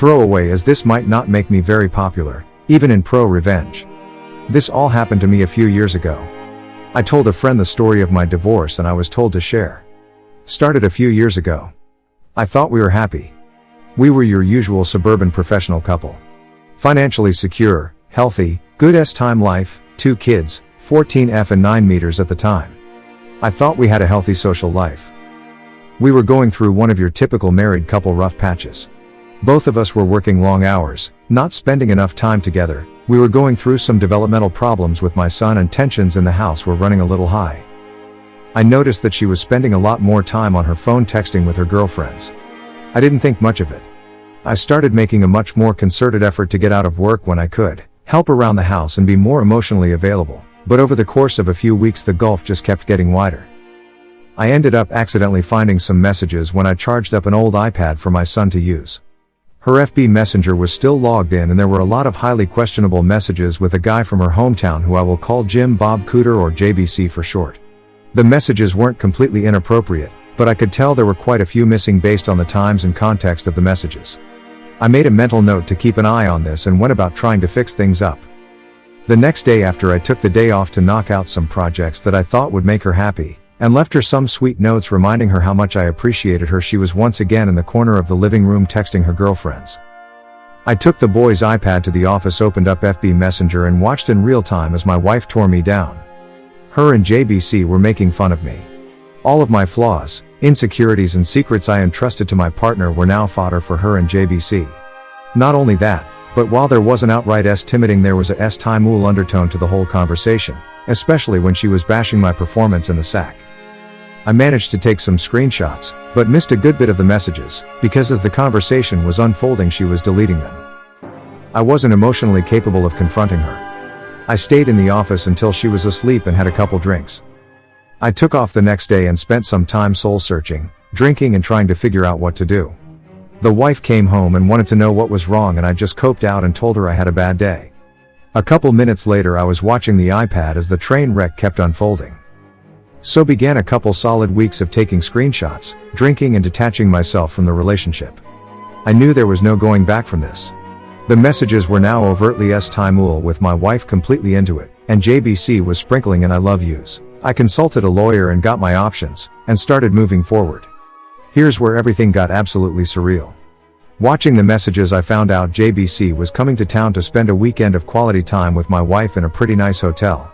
Throwaway, as this might not make me very popular, even in pro-revenge. This all happened to me a few years ago. I told a friend the story of my divorce and I was told to share. Started a few years ago. I thought we were happy. We were your usual suburban professional couple. Financially secure, healthy, good time life, 2 kids, 14F and 9 meters at the time. I thought we had a healthy social life. We were going through one of your typical married couple rough patches. Both of us were working long hours, not spending enough time together. We were going through some developmental problems with my son and tensions in the house were running a little high. I noticed that she was spending a lot more time on her phone texting with her girlfriends. I didn't think much of it. I started making a much more concerted effort to get out of work when I could, help around the house and be more emotionally available, but over the course of a few weeks the gulf just kept getting wider. I ended up accidentally finding some messages when I charged up an old iPad for my son to use. Her FB Messenger was still logged in and there were a lot of highly questionable messages with a guy from her hometown who I will call Jim Bob Cooter or JBC for short. The messages weren't completely inappropriate, but I could tell there were quite a few missing based on the times and context of the messages. I made a mental note to keep an eye on this and went about trying to fix things up. The next day after I took the day off to knock out some projects that I thought would make her happy, and left her some sweet notes reminding her how much I appreciated her, she was once again in the corner of the living room texting her girlfriends. I took the boy's iPad to the office, opened up FB Messenger and watched in real time as my wife tore me down. Her and JBC were making fun of me. All of my flaws, insecurities and secrets I entrusted to my partner were now fodder for her and JBC. Not only that, but while there wasn't outright timiding, there was a timul undertone to the whole conversation, especially when she was bashing my performance in the sack. I managed to take some screenshots, but missed a good bit of the messages, because as the conversation was unfolding she was deleting them. I wasn't emotionally capable of confronting her. I stayed in the office until she was asleep and had a couple drinks. I took off the next day and spent some time soul searching, drinking and trying to figure out what to do. The wife came home and wanted to know what was wrong and I just coped out and told her I had a bad day. A couple minutes later I was watching the iPad as the train wreck kept unfolding. So began a couple solid weeks of taking screenshots, drinking and detaching myself from the relationship. I knew there was no going back from this. The messages were now overtly timul with my wife completely into it, and JBC was sprinkling in I love yous. I consulted a lawyer and got my options, and started moving forward. Here's where everything got absolutely surreal. Watching the messages I found out JBC was coming to town to spend a weekend of quality time with my wife in a pretty nice hotel.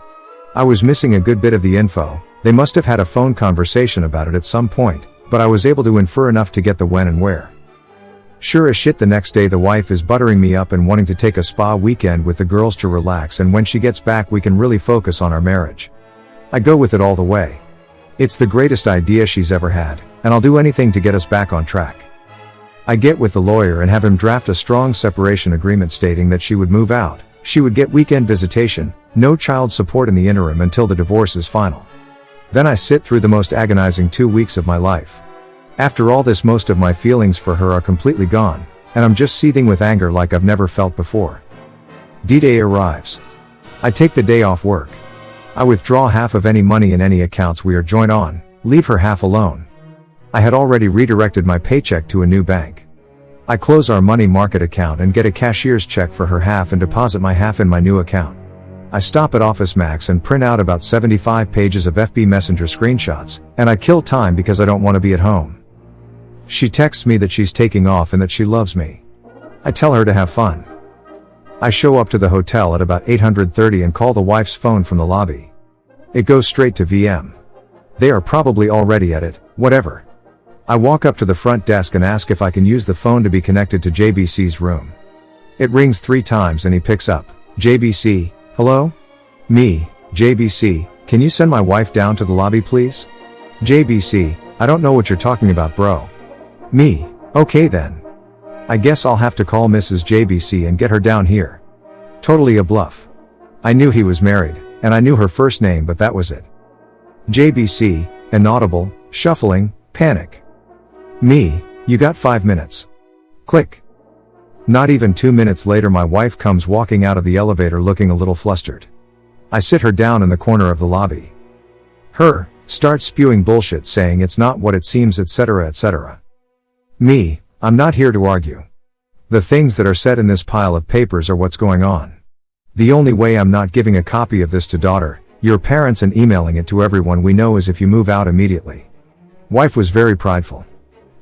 I was missing a good bit of the info. They must have had a phone conversation about it at some point, but I was able to infer enough to get the when and where. Sure as shit the next day the wife is buttering me up and wanting to take a spa weekend with the girls to relax, and when she gets back we can really focus on our marriage. I go with it all the way. It's the greatest idea she's ever had, and I'll do anything to get us back on track. I get with the lawyer and have him draft a strong separation agreement stating that she would move out, she would get weekend visitation, no child support in the interim until the divorce is final. Then I sit through the most agonizing 2 weeks of my life. After all this, most of my feelings for her are completely gone, and I'm just seething with anger like I've never felt before. D-Day arrives. I take the day off work. I withdraw half of any money in any accounts we are joint on, leave her half alone. I had already redirected my paycheck to a new bank. I close our money market account and get a cashier's check for her half and deposit my half in my new account. I stop at Office Max and print out about 75 pages of FB Messenger screenshots, and I kill time because I don't want to be at home. She texts me that she's taking off and that she loves me. I tell her to have fun. I show up to the hotel at about 8:30 and call the wife's phone from the lobby. It goes straight to VM. They are probably already at it, whatever. I walk up to the front desk and ask if I can use the phone to be connected to JBC's room. It rings 3 times and he picks up. JBC, hello? Me, JBC, can you send my wife down to the lobby please? JBC, I don't know what you're talking about bro. Me, okay then. I guess I'll have to call Mrs. JBC and get her down here. Totally a bluff. I knew he was married, and I knew her first name but that was it. JBC, inaudible, shuffling, panic. Me, you got 5 minutes. Click. Not even 2 minutes later my wife comes walking out of the elevator looking a little flustered. I sit her down in the corner of the lobby. Her, starts spewing bullshit saying it's not what it seems etc. etc. Me, I'm not here to argue. The things that are said in this pile of papers are what's going on. The only way I'm not giving a copy of this to daughter, your parents, and emailing it to everyone we know is if you move out immediately. Wife was very prideful.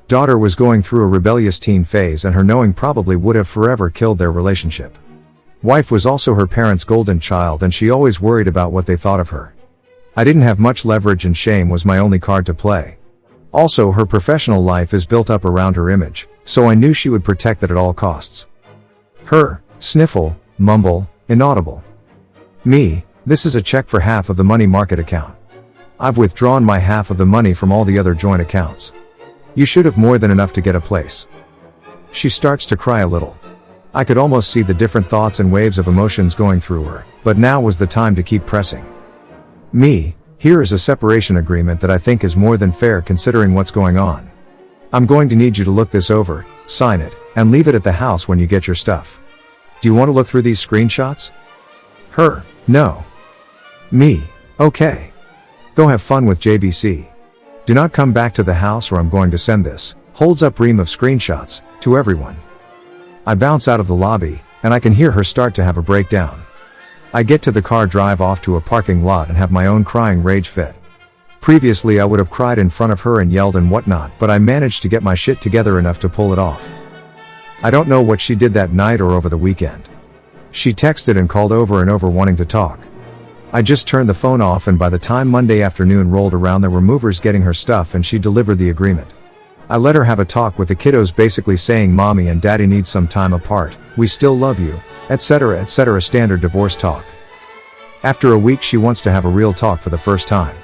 Daughter was going through a rebellious teen phase, and her knowing probably would have forever killed their relationship. Wife was also her parents' golden child, and she always worried about what they thought of her. I didn't have much leverage, and shame was my only card to play. Also, her professional life is built up around her image, so I knew she would protect that at all costs. Her, sniffle, mumble, inaudible. Me, this is a check for half of the money market account. I've withdrawn my half of the money from all the other joint accounts. You should have more than enough to get a place. She starts to cry a little. I could almost see the different thoughts and waves of emotions going through her, but now was the time to keep pressing. Me, here is a separation agreement that I think is more than fair considering what's going on. I'm going to need you to look this over, sign it, and leave it at the house when you get your stuff. Do you want to look through these screenshots? Her, no. Me, okay. Go have fun with JVC. Do not come back to the house or I'm going to send this, holds up ream of screenshots, to everyone. I bounce out of the lobby, and I can hear her start to have a breakdown. I get to the car, drive off to a parking lot, and have my own crying rage fit. Previously I would have cried in front of her and yelled and whatnot, but I managed to get my shit together enough to pull it off. I don't know what she did that night or over the weekend. She texted and called over and over wanting to talk. I just turned the phone off, and by the time Monday afternoon rolled around there were movers getting her stuff and she delivered the agreement. I let her have a talk with the kiddos, basically saying mommy and daddy need some time apart, we still love you, etc., etc., standard divorce talk. After a week she wants to have a real talk for the first time.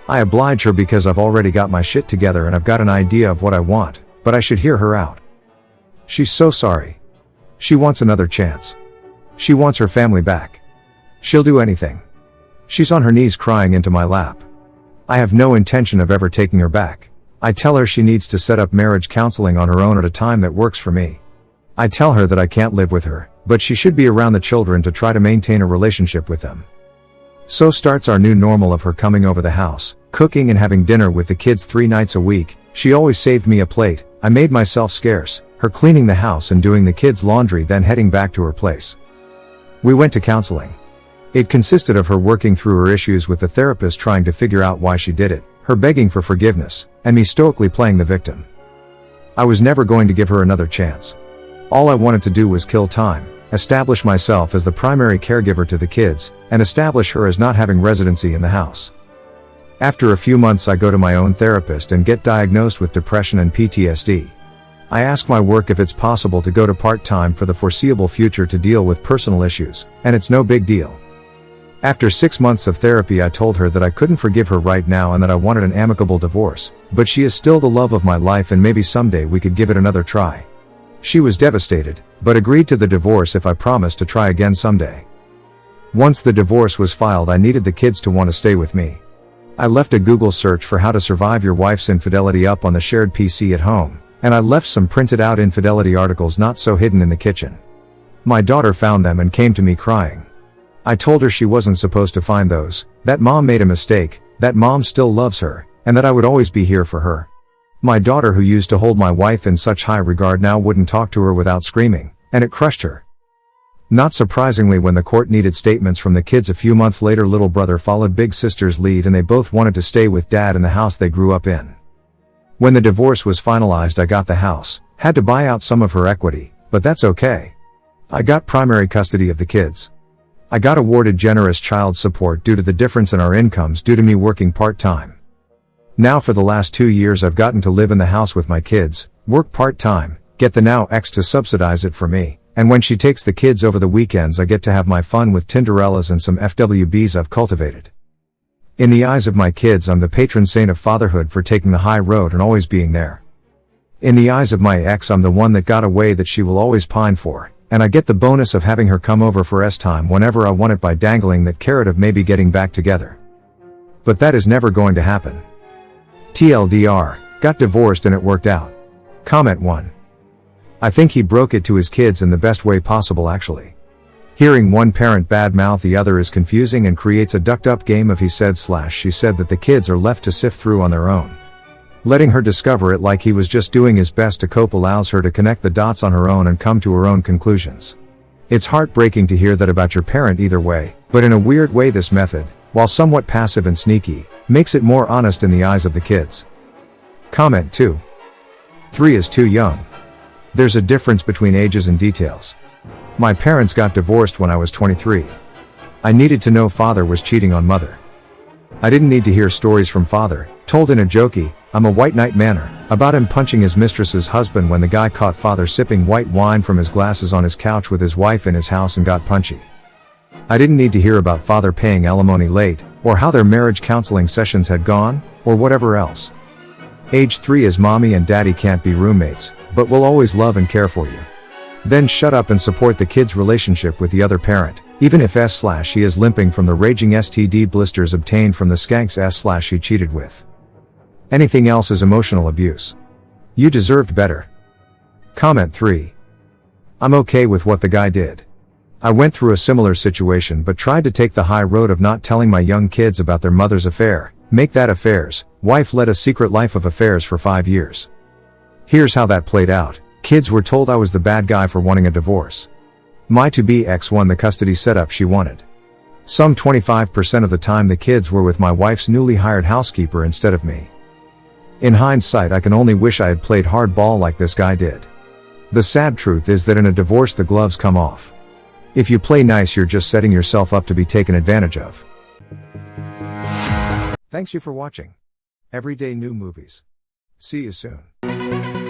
I oblige her because I've already got my shit together and I've got an idea of what I want, but I should hear her out. She's so sorry. She wants another chance. She wants her family back. She'll do anything. She's on her knees crying into my lap. I have no intention of ever taking her back. I tell her she needs to set up marriage counseling on her own at a time that works for me. I tell her that I can't live with her, but she should be around the children to try to maintain a relationship with them. So starts our new normal of her coming over the house, cooking and having dinner with the kids 3 nights a week. She always saved me a plate, I made myself scarce, her cleaning the house and doing the kids' laundry, then heading back to her place. We went to counseling. It consisted of her working through her issues with the therapist, trying to figure out why she did it, her begging for forgiveness, and me stoically playing the victim. I was never going to give her another chance. All I wanted to do was kill time, establish myself as the primary caregiver to the kids, and establish her as not having residency in the house. After a few months I go to my own therapist and get diagnosed with depression and PTSD. I ask my work if it's possible to go to part-time for the foreseeable future to deal with personal issues, and it's no big deal. After 6 months of therapy I told her that I couldn't forgive her right now and that I wanted an amicable divorce, but she is still the love of my life and maybe someday we could give it another try. She was devastated, but agreed to the divorce if I promised to try again someday. Once the divorce was filed I needed the kids to want to stay with me. I left a Google search for how to survive your wife's infidelity up on the shared PC at home, and I left some printed out infidelity articles not so hidden in the kitchen. My daughter found them and came to me crying. I told her she wasn't supposed to find those, that mom made a mistake, that mom still loves her, and that I would always be here for her. My daughter, who used to hold my wife in such high regard, now wouldn't talk to her without screaming, and it crushed her. Not surprisingly, when the court needed statements from the kids a few months later, little brother followed big sister's lead and they both wanted to stay with dad in the house they grew up in. When the divorce was finalized I got the house, had to buy out some of her equity, but that's okay. I got primary custody of the kids. I got awarded generous child support due to the difference in our incomes due to me working part-time. Now for the last 2 years I've gotten to live in the house with my kids, work part-time, get the now ex to subsidize it for me, and when she takes the kids over the weekends I get to have my fun with Tinderellas and some FWBs I've cultivated. In the eyes of my kids I'm the patron saint of fatherhood for taking the high road and always being there. In the eyes of my ex I'm the one that got away that she will always pine for, and I get the bonus of having her come over for S-time whenever I want it by dangling that carrot of maybe getting back together. But that is never going to happen. TLDR, got divorced and it worked out. Comment 1. I think he broke it to his kids in the best way possible actually. Hearing one parent badmouth the other is confusing and creates a ducked up game of he said / she said that the kids are left to sift through on their own. Letting her discover it like he was just doing his best to cope allows her to connect the dots on her own and come to her own conclusions. It's heartbreaking to hear that about your parent either way, but in a weird way this method, while somewhat passive and sneaky, makes it more honest in the eyes of the kids. Comment 2. 3 is too young. There's a difference between ages and details. My parents got divorced when I was 23. I needed to know father was cheating on mother. I didn't need to hear stories from father, told in a jokey, I'm a white knight manner, about him punching his mistress's husband when the guy caught father sipping white wine from his glasses on his couch with his wife in his house and got punchy. I didn't need to hear about father paying alimony late, or how their marriage counseling sessions had gone, or whatever else. Age 3 is mommy and daddy can't be roommates, but will always love and care for you. Then shut up and support the kid's relationship with the other parent, even if /he is limping from the raging STD blisters obtained from the skanks /he cheated with. Anything else is emotional abuse. You deserved better. Comment 3. I'm okay with what the guy did. I went through a similar situation but tried to take the high road of not telling my young kids about their mother's affair, make that affairs. Wife led a secret life of affairs for 5 years. Here's how that played out. Kids were told I was the bad guy for wanting a divorce. My to-be ex won the custody setup she wanted. Some 25% of the time the kids were with my wife's newly hired housekeeper instead of me. In hindsight I can only wish I had played hardball like this guy did. The sad truth is that in a divorce the gloves come off. If you play nice you're just setting yourself up to be taken advantage of. Thanks you for watching. Everyday new movies. See you soon.